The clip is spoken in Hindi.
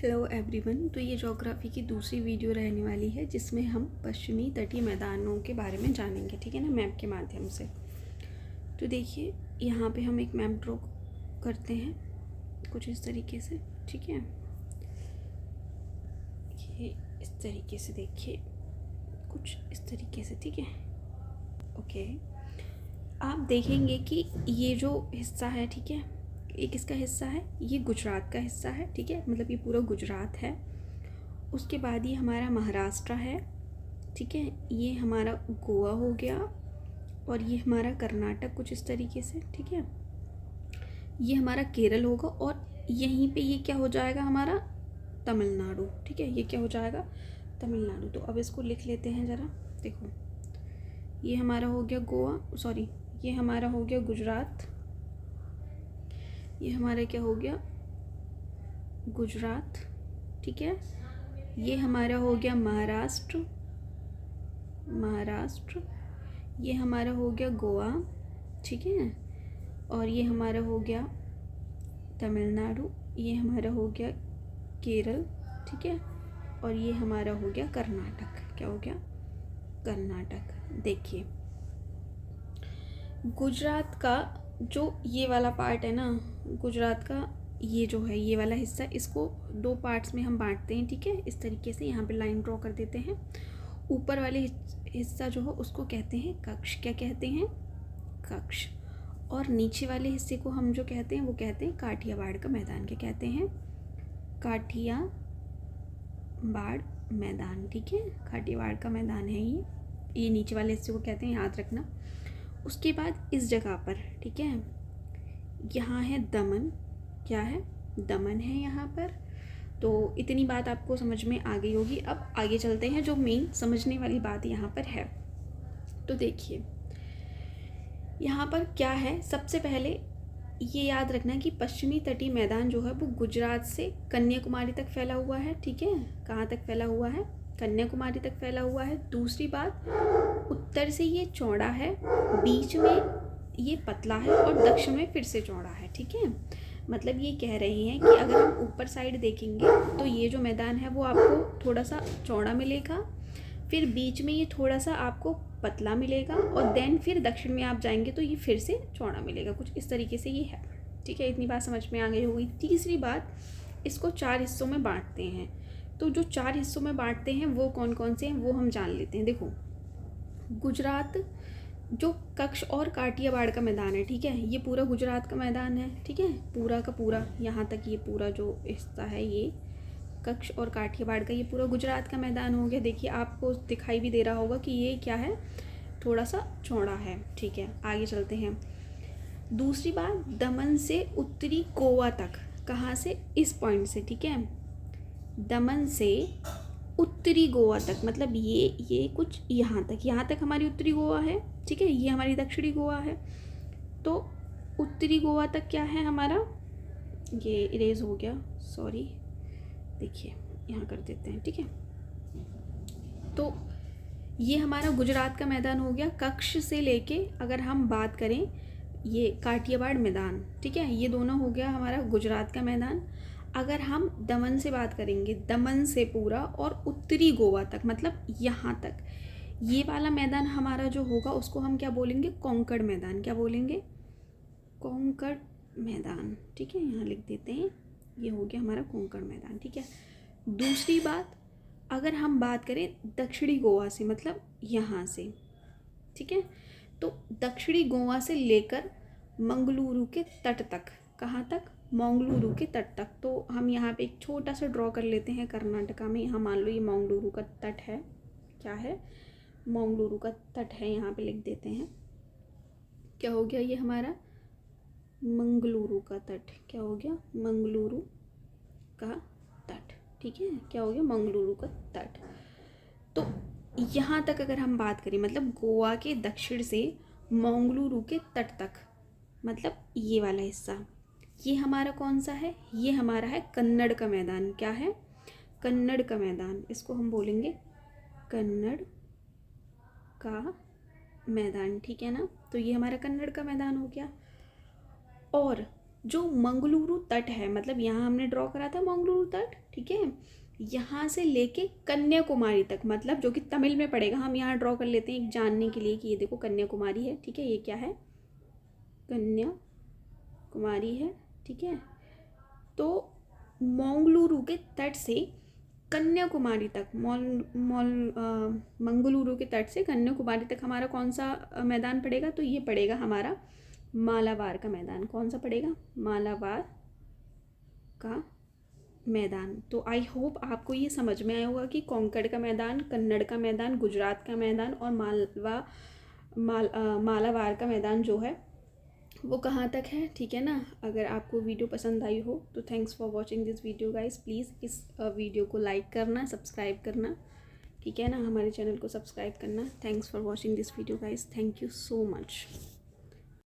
Hello everyone. तो ये ज्योग्राफी की दूसरी वीडियो रहने वाली है जिसमें हम पश्चिमी तटीय मैदानों के बारे में जानेंगे, ठीक है ना, मैप के माध्यम से। तो देखिए यहाँ पे हम एक मैप ड्रॉ करते हैं कुछ इस तरीके से, ठीक है। ये इस तरीके से देखिए, कुछ इस तरीके से, ठीक है। ओके, आप देखेंगे कि ये जो हिस्सा है, ठीक है, एक इसका हिस्सा है, ये गुजरात का हिस्सा है, ठीक है, मतलब ये पूरा गुजरात है। उसके बाद ये हमारा महाराष्ट्र है, ठीक है, ये हमारा गोवा हो गया, और ये हमारा कर्नाटक कुछ इस तरीके से, ठीक है। ये हमारा केरल होगा, और यहीं पे ये क्या हो जाएगा, हमारा तमिलनाडु, ठीक है, ये क्या हो जाएगा, तमिलनाडु। तो अब इसको लिख लेते हैं ज़रा, देखो ये हमारा हो गया गोवा, सॉरी ये हमारा हो गया गुजरात, ये हमारा क्या हो गया, गुजरात, ठीक है। ये हमारा हो गया महाराष्ट्र, ये हमारा हो गया गोवा, ठीक है, और ये हमारा हो गया तमिलनाडु, ये हमारा हो गया केरल, ठीक है, और ये हमारा हो गया कर्नाटक। क्या हो गया, कर्नाटक। देखिए गुजरात का जो ये वाला पार्ट है ना, गुजरात का ये जो है, ये वाला हिस्सा, इसको दो पार्ट्स में हम बांटते हैं, ठीक है। इस तरीके से यहाँ पे लाइन ड्रॉ कर देते हैं। ऊपर वाले हिस्सा जो है उसको कहते हैं कक्ष। क्या कहते हैं, कक्ष। और नीचे वाले हिस्से को हम जो कहते हैं वो कहते हैं काठियावाड़ का मैदान। क्या कहते हैं, काठियावाड़ मैदान, ठीक है, काठियावाड़ का मैदान है ये नीचे वाले हिस्से को कहते हैं, याद रखना। उसके बाद इस जगह पर, ठीक है, यहाँ है दमन। क्या है, दमन है यहाँ पर। तो इतनी बात आपको समझ में आ गई होगी। अब आगे चलते हैं, जो मेन समझने वाली बात यहाँ पर है। तो देखिए यहाँ पर क्या है, सबसे पहले ये याद रखना कि पश्चिमी तटीय मैदान जो है वो गुजरात से कन्याकुमारी तक फैला हुआ है, ठीक है। कहाँ तक फैला हुआ है, कन्याकुमारी तक फैला हुआ है। दूसरी बात, उत्तर से ये चौड़ा है, बीच में ये पतला है, और दक्षिण में फिर से चौड़ा है, ठीक है। मतलब ये कह रहे हैं कि अगर हम ऊपर साइड देखेंगे तो ये जो मैदान है वो आपको थोड़ा सा चौड़ा मिलेगा, फिर बीच में ये थोड़ा सा आपको पतला मिलेगा, और देन फिर दक्षिण में आप जाएंगे तो ये फिर से चौड़ा मिलेगा, कुछ इस तरीके से ये है, ठीक है। इतनी बात समझ में आ गई होगी। तीसरी बात, इसको 4 हिस्सों में बांटते हैं। तो जो 4 हिस्सों में बांटते हैं वो कौन कौन से हैं वो हम जान लेते हैं। देखो गुजरात जो कक्ष और काठियावाड़ का मैदान है, ठीक है, ये पूरा गुजरात का मैदान है, ठीक है, पूरा का पूरा, यहाँ तक ये पूरा जो हिस्सा है ये कक्ष और काठियावाड़ का, ये पूरा गुजरात का मैदान हो गया। देखिए आपको दिखाई भी दे रहा होगा कि ये क्या है, थोड़ा सा चौड़ा है, ठीक है। आगे चलते हैं। दूसरी बात, दमन से उत्तरी गोवा तक, कहाँ से, इस पॉइंट से, ठीक है, दमन से उत्तरी गोवा तक, मतलब ये कुछ यहाँ तक हमारी उत्तरी गोवा है, ठीक है, ये हमारी दक्षिणी गोवा है। तो उत्तरी गोवा तक क्या है हमारा, ये इरेज हो गया, सॉरी, देखिए यहाँ कर देते हैं, ठीक है। तो ये हमारा गुजरात का मैदान हो गया। कक्ष से लेके अगर हम बात करें, ये काठियावाड़ मैदान, ठीक है, ये दोनों हो गया हमारा गुजरात का मैदान। अगर हम दमन से बात करेंगे, दमन से पूरा और उत्तरी गोवा तक, मतलब यहाँ तक, ये वाला मैदान हमारा जो होगा उसको हम क्या बोलेंगे, कोंकण मैदान। क्या बोलेंगे, कोंकण मैदान, ठीक है, यहाँ लिख देते हैं, ये हो गया हमारा कोंकण मैदान, ठीक है। दूसरी बात, अगर हम बात करें दक्षिणी गोवा से, मतलब यहाँ से, ठीक है, तो दक्षिणी गोवा से लेकर मंगलुरु के तट तक, कहाँ तक, मंगलुरु के तट तक। तो हम यहाँ पे एक छोटा सा ड्रॉ कर लेते हैं कर्नाटका में। यहाँ मान लो ये मंगलुरु का तट है, क्या है, मंगलुरु का तट है, यहाँ पे लिख देते हैं। क्या हो गया, ये हमारा मंगलुरु का तट, क्या हो गया, मंगलुरु का तट, ठीक है, क्या हो गया, मंगलुरु का तट। तो यहाँ तक अगर हम बात करें, मतलब गोवा के दक्षिण से मंगलुरु के तट तक, मतलब ये वाला हिस्सा, ये हमारा कौन सा है, ये हमारा है कन्नड़ का मैदान। क्या है, कन्नड़ का मैदान, इसको हम बोलेंगे कन्नड़ का मैदान, ठीक है ना। तो ये हमारा कन्नड़ का मैदान हो गया। और जो मंगलुरु तट है, मतलब यहाँ हमने ड्रॉ करा था मंगलुरु तट, ठीक है, यहाँ से लेके कन्याकुमारी तक, मतलब जो कि तमिल में पड़ेगा, हम यहाँ ड्रॉ कर लेते हैं एक जानने के लिए कि ये देखो कन्याकुमारी है, ठीक है, ये क्या है, कन्याकुमारी है, ठीक है। तो मंगलुरु के तट से कन्याकुमारी तक, मंगलुरु के तट से कन्याकुमारी तक हमारा कौन सा मैदान पड़ेगा, तो ये पड़ेगा हमारा मालाबार का मैदान। कौन सा पड़ेगा, मालाबार का मैदान। तो आई होप आपको ये समझ में आया होगा कि कोंकण का मैदान, कन्नड़ का मैदान, गुजरात का मैदान और मालाबार का मैदान जो है वो कहाँ तक है, ठीक है ना। अगर आपको वीडियो पसंद आई हो तो thanks for watching this video guys. Please इस वीडियो को लाइक करना, सब्सक्राइब करना, ठीक है ना, हमारे चैनल को सब्सक्राइब करना। Thanks for watching this video guys, thank you so much.